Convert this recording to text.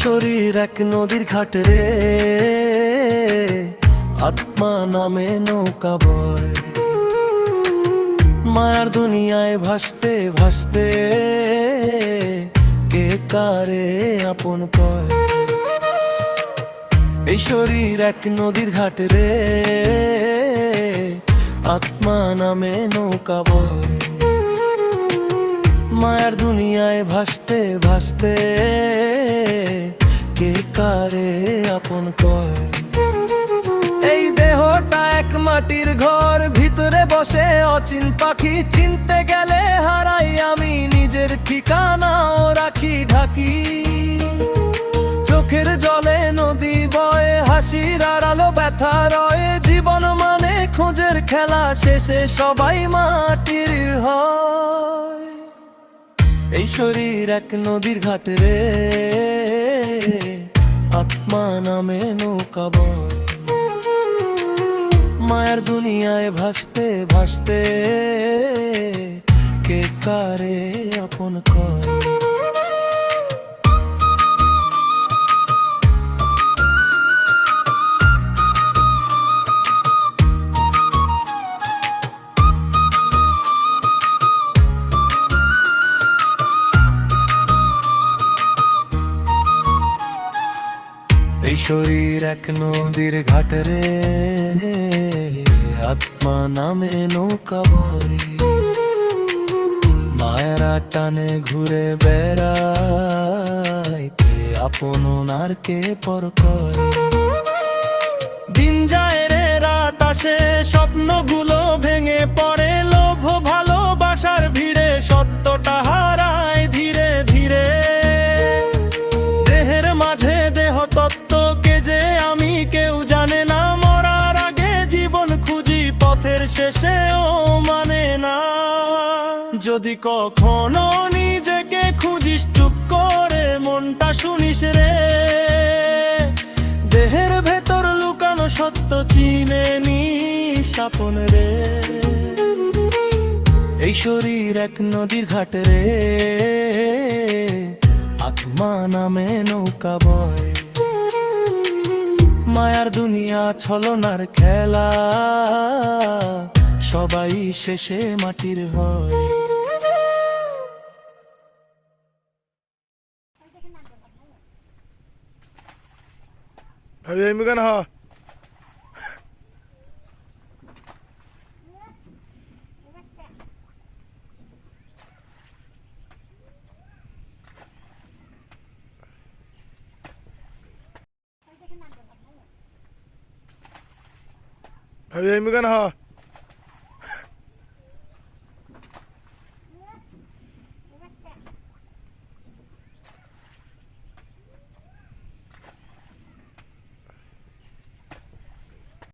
শরীর এক নদীর ঘাট রে, আত্মা নামে নৌকা বয়। মায়ার দুনিয়ায় ভাসতে ভাসতে কে কারে আপন কয়। এই শরীর এক নদীর ঘাট রে, আত্মা নামে নৌকা বয়। মায়ার দুনিয়ায় ভাসতে ভাসতে কে কারে আপন কয়। এই দেহটা এক মাটির ঘর, ভিতরে বসে অচিন পাখি। চিনতে গেলে হারাই আমি নিজের ঠিকানাও রাখি ঢাকি। চোখের জলে নদী বয়ে, হাসির আড়ালো ব্যথা রয়ে। জীবন মানে খোঁজের খেলা, শেষে সবাই মাটির হয়। এই শরীর এক নদীর ঘাট রে, আত্মা নামে নৌকা বয়। মায়ার দুনিয়ায় ভাসতে ভাসতে কে কারে আপন কয়। এই শরীর এক নদীর ঘাট রে, আত্মা নামে নৌকা বয়। মায়েরা টানে ঘুরে বেড়ায়, কে আপন আর কে পর করে। দিন যায় রে রাত আসে, স্বপ্নগুলো ভেঙে পড়ে। লোভ ভালোবাসার ভিড়ে সত্যটা হারায় ধীরে ধীরে। দেহের মাঝে দেহ তত্ত্ব, কে যে আমি কেউ জানে না। মরার আগে জীবন খুঁজি, পথের শেষেও মানে না। যদি কখনো নিজেকে খুঁজিস, চুপ করে মনটা শুনিস রে। দেহের ভেতর লুকানো সত্য চিনে নিস আপন রে। এই শরীর এক নদীর ঘাট রে, আত্মা নামে নৌকা বয়। মায়ার দুনিয়া ছলনার খেলা, সবাই শেষে মাটির হয়। ভাবি আমি কেন ভাবি আমি কেন